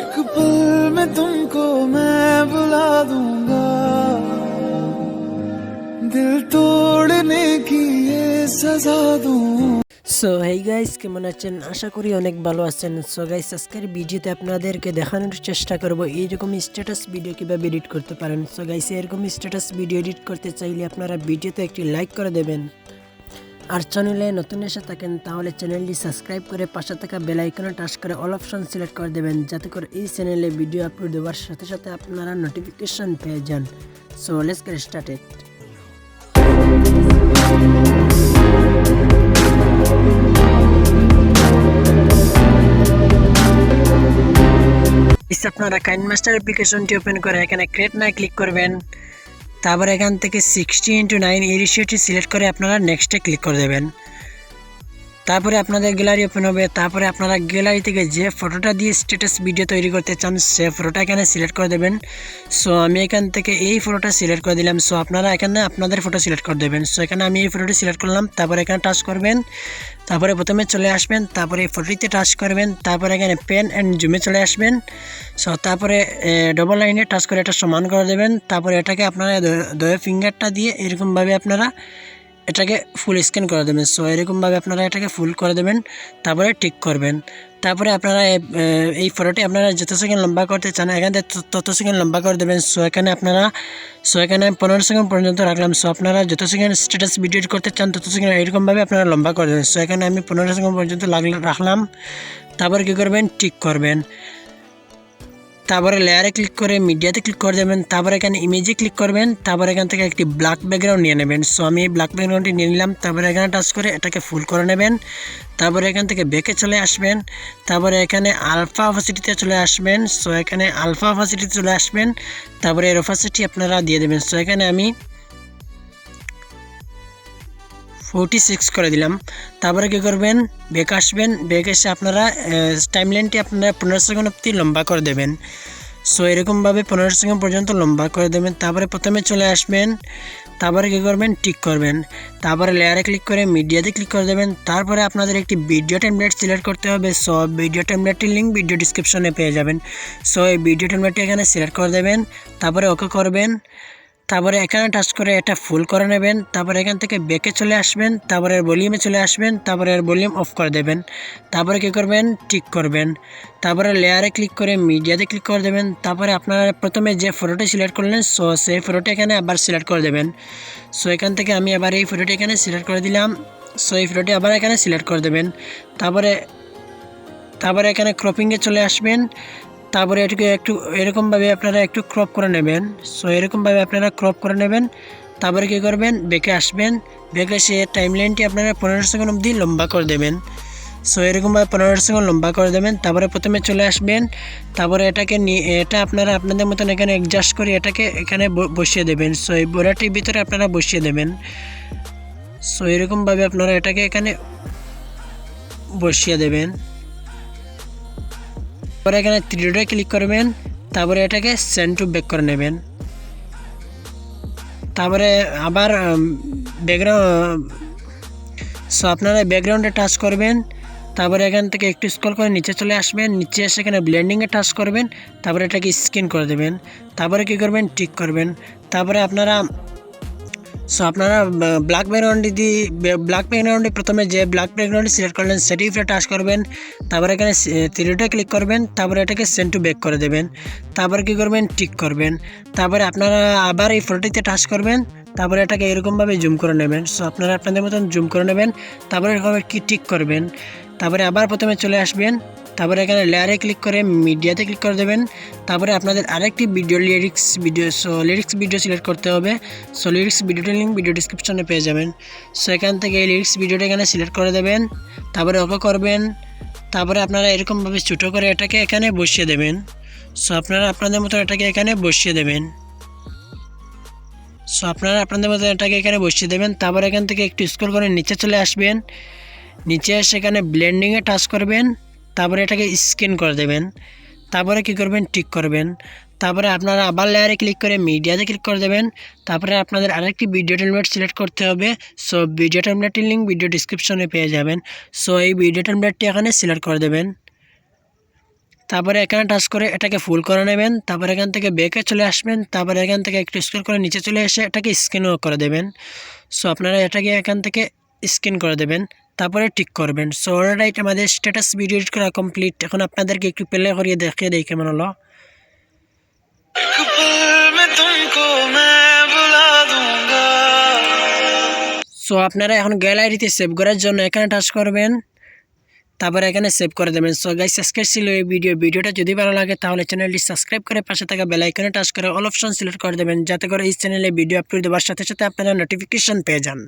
एक पल में तुमको मैं बुला दूंगा, दिल तोड़ने की ये सजा दूं। সো হেই গাইস, কেমন আছেন? আশা করি অনেক ভালো আছেন। সো গাইস, আজকের ভিডিওতে আপনাদেরকে দেখানোর চেষ্টা করব এইরকম স্ট্যাটাস ভিডিও কীভাবে এডিট করতে পারেন। সো গাইস, এরকম স্ট্যাটাস ভিডিও এডিট করতে চাইলে আপনারা ভিডিওতে একটি লাইক করে দেবেন, আর চ্যানেলে নতুন এসে থাকেন তাহলে চ্যানেলটি সাবস্ক্রাইব করে পাশে থাকা বেল আইকনে টাচ করে অল অপশন সিলেক্ট করে দেবেন, যাতে করে এই চ্যানেলে ভিডিও আপলোড দেওয়ার সাথে সাথে আপনারা নোটিফিকেশন পেয়ে যান। So let's get started. আপনারা কাইনমাস্টার অ্যাপ্লিকেশনটি ওপেন করে এখানে ক্রিয়েট নাও ক্লিক করবেন। তারপর এখান থেকে 60:9 এই রেশিওটি সিলেক্ট করে আপনারা নেক্সটে ক্লিক করে দেবেন। তারপরে আপনাদের গ্যালারি ওপেন হবে। তারপরে আপনারা গ্যালারি থেকে যে ফটোটা দিয়ে স্ট্যাটাস ভিডিও তৈরি করতে চান সে ফটোটা এখানে সিলেক্ট করে দেবেন। সো আমি এখান থেকে এই ফটোটা সিলেক্ট করে দিলাম। সো আপনারা এখানে আপনাদের ফটো সিলেক্ট করে দেবেন। সো এখানে আমি এই ফটোটি সিলেক্ট করলাম। তারপরে এখানে টাচ করবেন। তারপরে প্রথমে চলে আসবেন, তারপরে এই ফটোটিতে টাচ করবেন, তারপরে এখানে পেন অ্যান্ড জুমে চলে আসবেন। সো তারপরে ডবল লাইনে টাচ করে এটা সমান করে দেবেন। তারপরে এটাকে আপনারা দয়ে ফিঙ্গারটা দিয়ে এরকমভাবে আপনারা এটাকে ফুল স্ক্যান করে দেবেন। সো এরকমভাবে আপনারা এটাকে ফুল করে দেবেন, তারপরে টিক করবেন। তারপরে আপনারা এই ফটোটি আপনারা যত সেকেন্ড লম্বা করতে চান এখান থেকে তত সেকেন্ড লম্বা করে দেবেন। সো এখানে আমি 15 সেকেন্ড পর্যন্ত রাখলাম। সো আপনারা যত সেকেন্ড স্ট্যাটাস ভিডিও করতে চান তত সেকেন্ড এরকমভাবে আপনারা লম্বা করে দেবেন। সো এখানে আমি 15 সেকেন্ড পর্যন্ত রাখলাম। তারপরে কী করবেন, টিক করবেন। তারপরে লেয়ারে ক্লিক করে মিডিয়াতে ক্লিক করে দেবেন। তারপরে এখানে ইমেজে ক্লিক করবেন। তারপরে এখান থেকে একটি ব্ল্যাক ব্যাকগ্রাউন্ড নিয়ে নেবেন। সো আমি এই ব্ল্যাক ব্যাকগ্রাউন্ডটি নিয়ে নিলাম। তারপরে এখানে টাচ করে এটাকে ফুল করে নেবেন। তারপরে এখান থেকে ব্যাকে চলে আসবেন। তারপরে এখানে আলফা অপাসিটিতে চলে আসবেন। সো এখানে আলফা অপাসিটিতে চলে আসবেন। তারপরে এর অপাসিটি আপনারা দিয়ে দেবেন। সো এখানে আমি 46 করে দিলাম। তারপরে কী করবেন, ব্যাক আসবেন। ব্যাক এসে আপনারা টাইমলাইনটি আপনারা 15 সেকেন্ড অবধি লম্বা করে দেবেন। সো এরকমভাবে 15 সেকেন্ড পর্যন্ত লম্বা করে দেবেন। তারপরে প্রথমে চলে আসবেন। তারপরে কী করবেন, টিক করবেন। তারপরে লেয়ারে ক্লিক করে মিডিয়াতে ক্লিক করে দেবেন। তারপরে আপনাদের একটি ভিডিও টেমপ্লেট সিলেক্ট করতে হবে। সো ভিডিও টেমপ্লেটটির লিঙ্ক ভিডিও ডিসক্রিপশনে পেয়ে যাবেন। সো এই ভিডিও টেমপ্লেটটি এখানে সিলেক্ট করে দেবেন। তারপরে ওকে করবেন। তারপরে এখানে টাচ করে এটা ফুল করে নেবেন। তারপরে এখান থেকে ব্যাকে চলে আসবেন। তারপরে ভলিউমে চলে আসবেন। তারপরে ভলিউম অফ করে দেবেন। তারপরে কী করবেন, টিক করবেন। তারপরে লেয়ারে ক্লিক করে মিডিয়াতে ক্লিক করে দেবেন। তারপরে আপনারা প্রথমে যে ফটোটি সিলেক্ট করলেন সো সেই ফটোটি এখানে আবার সিলেক্ট করে দেবেন। সো এখান থেকে আমি আবার এই ফটোটি এখানে সিলেক্ট করে দিলাম। সো এই ফটোটি আবার এখানে সিলেক্ট করে দেবেন। তারপরে এখানে ক্রপিংয়ে চলে আসবেন। তারপরে এটাকে একটু এরকমভাবে আপনারা একটু ক্রপ করে নেবেন। সো এরকমভাবে আপনারা ক্রপ করে নেবেন। তারপরে কী করবেন, ব্যাকে আসবেন। ব্যাকে এসে টাইমলাইনটি আপনারা 15 সেকেন্ড অবধি লম্বা করে দেবেন। সো এরকমভাবে 15 সেকেন্ড লম্বা করে দেবেন। তারপরে প্রথমে চলে আসবেন। তারপরে এটাকে এটা আপনারা আপনাদের মতন এখানে অ্যাডজাস্ট করে এটাকে এখানে বসিয়ে দেবেন। সো এই বোর্ডারটির ভিতরে আপনারা বসিয়ে দেবেন। সো এরকমভাবে আপনারা এটাকে এখানে বসিয়ে দেবেন। তারপরে এখানে 3 ডটে ক্লিক করবেন। তারপরে এটাকে সেন্ড টু ব্যাক করে নেবেন। তারপরে আবার সো আপনারা ব্যাকগ্রাউন্ডে টাচ করবেন। তারপরে এখান থেকে একটু স্ক্রল করে নিচে চলে আসবেন। নিচে এসে এখানে ব্লেন্ডিংয়ে টাচ করবেন। তারপরে এটাকে স্ক্রিন করে দেবেন। তারপরে কী করবেন, টিক করবেন। তারপরে আপনারা ব্ল্যাক ব্যাকগ্রাউন্ডে প্রথমে যে ব্ল্যাক ব্যাকগ্রাউন্ডে সিলেক্ট করলেন সেটি উপরে টাচ করবেন। তারপরে এখানে 3 ক্লিক করবেন। তারপরে এটাকে সেন্ড টু ব্যাক করে দেবেন। তারপরে কী করবেন, টিক করবেন। তারপরে আপনারা আবার এই ফটোটিতে টাচ করবেন। তারপরে এটাকে এরকমভাবে জুম করে নেবেন। সো আপনারা আপনাদের মতন জুম করে নেবেন। তারপরে কি টিক করবেন। তারপরে আবার প্রথমে চলে আসবেন। তারপরে এখানে লেয়ারে ক্লিক করে মিডিয়াতে ক্লিক করে দেবেন। তারপরে আপনাদের আরেকটি লিরিক্স ভিডিও সিলেক্ট করতে হবে। সো লিরিক্স ভিডিওটির লিঙ্ক ভিডিও ডিসক্রিপশনে পেয়ে যাবেন। সো এখান থেকে এই লিরিক্স ভিডিওটা এখানে সিলেক্ট করে দেবেন। তারপরে ওকে করবেন। তারপরে আপনারা এরকমভাবে ছোটো করে এটাকে এখানে বসিয়ে দেবেন। সো আপনারা আপনাদের মতো এটাকে এখানে বসিয়ে দেবেন। তারপরে এখান থেকে একটু স্ক্রল করে নিচে চলে আসবেন। নিচে এসে এখানে ব্লেন্ডিংয়ে টাচ করবেন। তারপরে এটাকে স্ক্যান করে দেবেন। তারপরে কী করবেন, টিক করবেন। তারপরে আপনারা আবার লেয়ারে ক্লিক করে মিডিয়াতে ক্লিক করে দেবেন। তারপরে আপনাদের আরেকটি ভিডিও টেমপ্লেট সিলেক্ট করতে হবে। সো ভিডিও টেমপ্লেটটির লিঙ্ক ভিডিও ডিসক্রিপশনে পেয়ে যাবেন। সো এই ভিডিও টেমপ্লেটটি এখানে সিলেক্ট করে দেবেন। তারপরে এখানে টাচ করে এটাকে ফুল করে নেবেন। তারপরে এখান থেকে ব্যাকে চলে আসবেন। তারপরে এখান থেকে একটু স্ক্রল করে নিচে চলে এসে এটাকে স্ক্রিনও করে দেবেন। সো আপনারা এটাকে এখান থেকে স্ক্রিন করে দেবেন, তারপরে টিক করবেন। সো অলরাইট, আমাদের স্ট্যাটাস ভিডিও এডিট করা কমপ্লিট। এখন আপনাদেরকে একটু প্লে করিয়ে দেখিয়ে দেই কেমন হলো। সো আপনারা এখন গ্যালারিতে সেভ করার জন্য এখানে টাচ করবেন, তারপরে এখানে সেভ করে দেবেন। সো গাইস, আজকের ছিল এই ভিডিওটা যদি ভালো লাগে তাহলে চ্যানেলটি সাবস্ক্রাইব করে পাশে থাকা বেল আইকনে টাচ করে অল অপশন সিলেক্ট করে দেবেন, যাতে করে এই চ্যানেলে ভিডিও আপলোড দেওয়ার সাথে সাথে আপনারা নোটিফিকেশন পেয়ে যান।